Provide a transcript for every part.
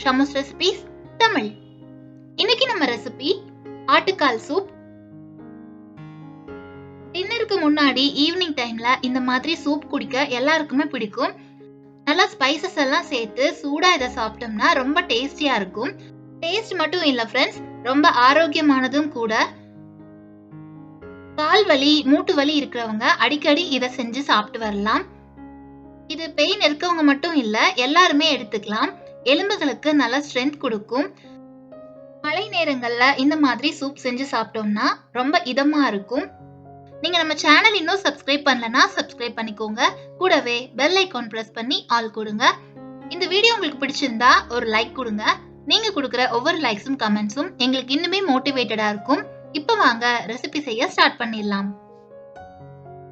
Shamu's recipes Tamil. இன்னைக்கு நம்ம recipe ஆட்டுக்கால் சூப். டின்னருக்கு முன்னாடி ஈவினிங் டைம்ல இந்த மாதிரி சூப் குடிக்க எல்லாருக்குமே பிடிக்கும். நல்லா ஸ்பைசஸ் எல்லாம் சேர்த்து சூடா இதை சாப்பிட்டோம்னா ரொம்ப டேஸ்டியா இருக்கும். டேஸ்ட் மட்டும் இல்ல ஃப்ரெண்ட்ஸ், ரொம்ப ஆரோக்கியமானதும் கூட. கால் வலி மூட்டு வலி இருக்கிறவங்க அடிக்கடி இதை செஞ்சு சாப்பிட்டு வரலாம். இது பெயின் இருக்கவங்க மட்டும் இல்ல, எல்லாருமே எடுத்துக்கலாம். எலும்புகளுக்கு நல்ல ஸ்ட்ரென்த் கொடுக்கும். மழை நேரங்கள்ல இந்த மாதிரி சூப் செஞ்சு சாப்பிட்டோம்னா ரொம்ப இதமா இருக்கும். நீங்க நம்ம சேனல் இன்னும் சப்ஸ்கிரைப் பண்ணலனா சப்ஸ்கிரைப் பண்ணிக்கோங்க. கூடவே பெல் ஐகான் பிரஸ் பண்ணி ஆல் கொடுங்க. இந்த வீடியோ உங்களுக்கு பிடிச்சிருந்தா ஒரு லைக் கொடுங்க. நீங்க கொடுக்குற ஒவ்வொரு லைக்ஸும் கமெண்ட்ஸும் எங்களுக்கு இன்னுமே மோட்டிவேட்டடா இருக்கும். இப்போ வாங்க ரெசிபி செய்ய ஸ்டார்ட் பண்ணிடலாம்.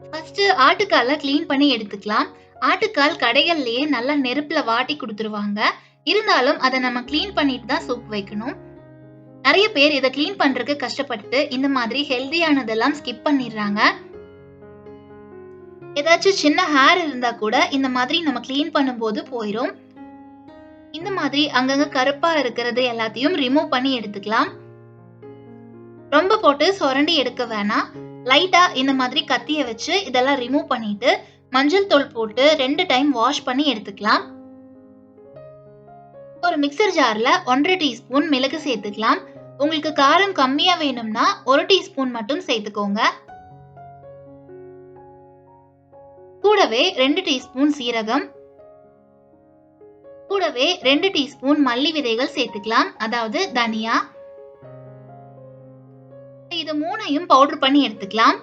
ஃபர்ஸ்ட் ஆட்டுக்காலை க்ளீன் பண்ணி எடுத்துக்கலாம். ஆட்டுக்கால் கடைகள்லயே நல்லா நெருப்புல வாட்டி கொடுத்துருவாங்க. இருந்தாலும் அதை நம்ம க்ளீன் பண்ணிட்டு தான் சூப் வைக்கணும். நிறைய பேர் இதை க்ளீன் பண்றதுக்கு கஷ்டப்பட்டு இந்த மாதிரி ஹெல்தியானதெல்லாம் ஸ்கிப் பண்ணிடுறாங்க. ஏதாச்சும் சின்ன ஹேர் இருந்தா கூட இந்த மாதிரி நம்ம க்ளீன் பண்ணும்போது போயிடும். இந்த மாதிரி அங்கங்க கருப்பா இருக்கிறது எல்லாத்தையும் ரிமூவ் பண்ணி எடுத்துக்கலாம். ரொம்ப போட்டு சுரண்டி எடுக்க வேணாம். லைட்டா இந்த மாதிரி கத்திய வச்சு இதெல்லாம் ரிமூவ் பண்ணிட்டு மஞ்சள் தூள் போட்டு 2 டைம் வாஷ் பண்ணி எடுத்துக்கலாம். ஒரு மிக்சர் ஜார்ல 1.5 டீஸ்பூன் மிளகு சேர்த்துக்கலாம். உங்களுக்கு காரம் கம்மியா வேணும்னா 1 டீஸ்பூன் மட்டும் சேர்த்துக்கோங்க. கூடவே 2 டீஸ்பூன் சீரகம், கூடவே 2 டீஸ்பூன் மல்லி விதைகள் சேர்த்துக்கலாம், அதாவது தனியா. இது மூணையும் பவுடர் பண்ணி எடுத்துக்கலாம்.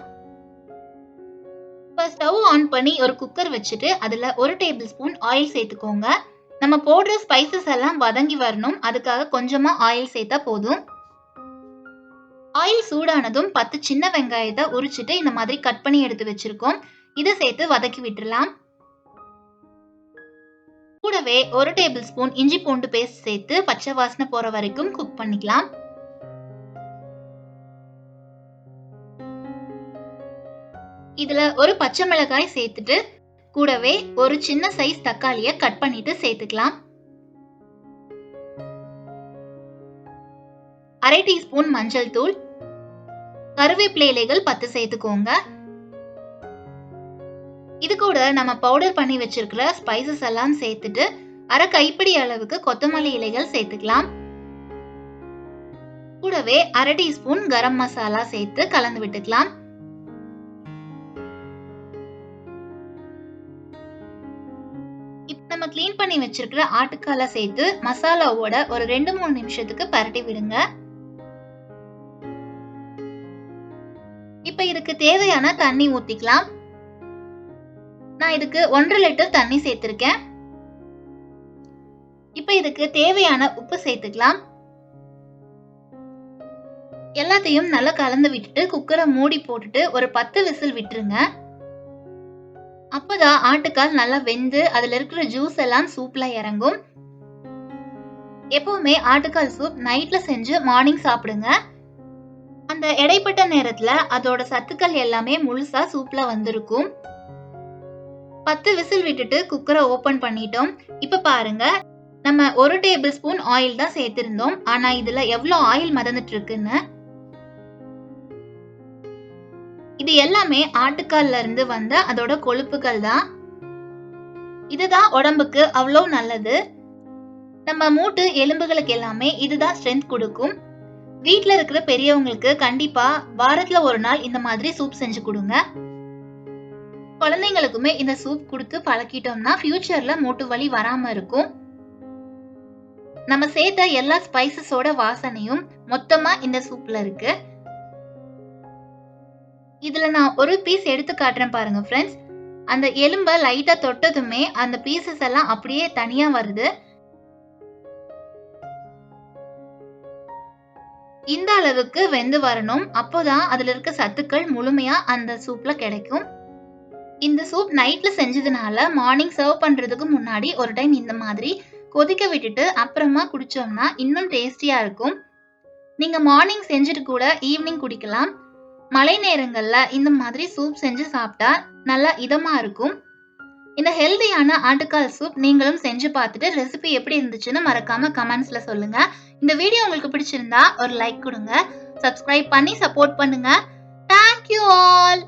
இப்போ ஸ்டவ் ஆன் பண்ணி ஒரு குக்கர் வச்சுட்டு அதுல 1 டேபிள் ஸ்பூன் ஆயில் சேர்த்துக்கோங்க. நம்ம போடுற ஸ்பைசஸ் எல்லாம் வதங்கி வரணும், அதுக்காக கொஞ்சமா ஆயில் சேர்த்தா போதும். ஆயில் சூடானதும் 10 சின்ன வெங்காயத்தை உரிச்சிட்டு இந்த மாதிரி கட் பண்ணி எடுத்து வச்சிருக்கோம். இதை சேர்த்து வதக்கி விட்டுறலாம். கூடவே 1 டேபிள் ஸ்பூன் இஞ்சி பூண்டு பேஸ்ட் சேர்த்து பச்சை வாசனை போற வரைக்கும் குக் பண்ணிக்கலாம். இதுல ஒரு பச்சை மிளகாய் சேர்த்துட்டு கூடவே ஒரு சின்ன சைஸ் தக்காளியை கட் பண்ணிட்டு சேர்த்துக்கலாம். 1/2 டீஸ்பூன் மஞ்சள் தூள், கருவேப்பிலை இலைகள் 10 சேர்த்துக்கோங்க. இது கூட நம்ம பவுடர் பண்ணி வச்சிருக்கிற ஸ்பைசஸ் எல்லாம் சேர்த்துட்டு 1/2 கைப்பிடி அளவுக்கு கொத்தமல்லி இலைகள் சேர்த்துக்கலாம். கூடவே 1/2 டீஸ்பூன் கரம் மசாலா சேர்த்து கலந்து விட்டுக்கலாம். நம்ம க்ளீன் பண்ணி வச்சிருக்கிற ஆட்டுக்காலை சேர்த்து மசாலாவோட ஒரு 2-3 நிமிஷத்துக்கு பரட்டி விடுங்க. இப்ப இதுக்கு தேவையான தண்ணி ஊத்திக்கலாம். நான் இதுக்கு 1.5 லிட்டர் தண்ணி சேர்த்திருக்கேன். இப்ப இதுக்கு தேவையான உப்பு சேர்த்துக்கலாம். எல்லாத்தையும் நல்லா கலந்து விட்டுட்டு குக்கரை மூடி போட்டுட்டு ஒரு 10 விசில் விட்டுருங்க. அப்பதான் ஆட்டுக்கால் நல்லா வெந்து அதுல இருக்கிற ஜூஸ் எல்லாம் சூப்ல இறங்கும். எப்பவுமே ஆட்டுக்கால் சூப் நைட்ல செஞ்சு மார்னிங் சாப்பிடுங்க. அந்த இடைப்பட்ட நேரத்துல அதோட சத்துக்கள் எல்லாமே முழுசா சூப்ல வந்திருக்கும். 10 விசில் விட்டுட்டு குக்கரை ஓபன் பண்ணிட்டோம். இப்ப பாருங்க, நம்ம 1 டேபிள் ஸ்பூன் ஆயில் தான் சேர்த்திருந்தோம். ஆனா இதுல எவ்வளவு ஆயில் மிதந்துட்டு இருக்குன்னு. இது எல்லாமே ஆட்டுக்கால்ல இருந்து வந்த அதோட கொழுப்புகள் தான். இதுதான் உடம்புக்கு அவ்வளோ நல்லது. நம்ம மூட்டு எலும்புகளுக்கு எல்லாமே இதுதான் ஸ்ட்ரென்த் கொடுக்கும். வீட்ல இருக்கிற பெரியவங்களுக்கு கண்டிப்பா வாரத்துல ஒரு நாள் இந்த மாதிரி சூப் செஞ்சு கொடுங்க. குழந்தைங்களுக்குமே இந்த சூப் கொடுத்து பழக்கிட்டோம்னா ஃபியூச்சர்ல மூட்டு வலி வராம இருக்கும். நம்ம சேர்த்த எல்லா ஸ்பைசஸோட வாசனையும் மொத்தமா இந்த சூப்ல இருக்கு. இதுல நான் ஒரு பீஸ் எடுத்து காட்டுறேன் பாருங்க ஃப்ரெண்ட்ஸ். அந்த எலும்ப லைட்டா தொட்டதுமே அந்த பீசஸ் எல்லாம் அப்படியே தனியா வருது. இந்த அளவுக்கு வெந்து வரணும். அப்போதான் அதுல இருக்க சத்துக்கள் முழுமையா அந்த சூப்ல கிடைக்கும். இந்த சூப் நைட்ல செஞ்சதுனால மார்னிங் சர்வ் பண்றதுக்கு முன்னாடி ஒரு டைம் இந்த மாதிரி கொதிக்க விட்டுட்டு அப்புறமா குடிச்சோம்னா இன்னும் டேஸ்டியா இருக்கும். நீங்க மார்னிங் செஞ்சுட்டு கூட ஈவினிங் குடிக்கலாம். மழை நேரங்கள்ல இந்த மாதிரி சூப் செஞ்சு சாப்பிட்டா நல்லா இதமா இருக்கும். இந்த ஹெல்தியான ஆட்டுக்கால் சூப் நீங்களும் செஞ்சு பார்த்துட்டு ரெசிபி எப்படி இருந்துச்சுன்னு மறக்காம கமெண்ட்ஸ்ல சொல்லுங்க. இந்த வீடியோ உங்களுக்கு பிடிச்சிருந்தா ஒரு லைக் கொடுங்க. சப்ஸ்கிரைப் பண்ணி சப்போர்ட் பண்ணுங்க. Thank you all.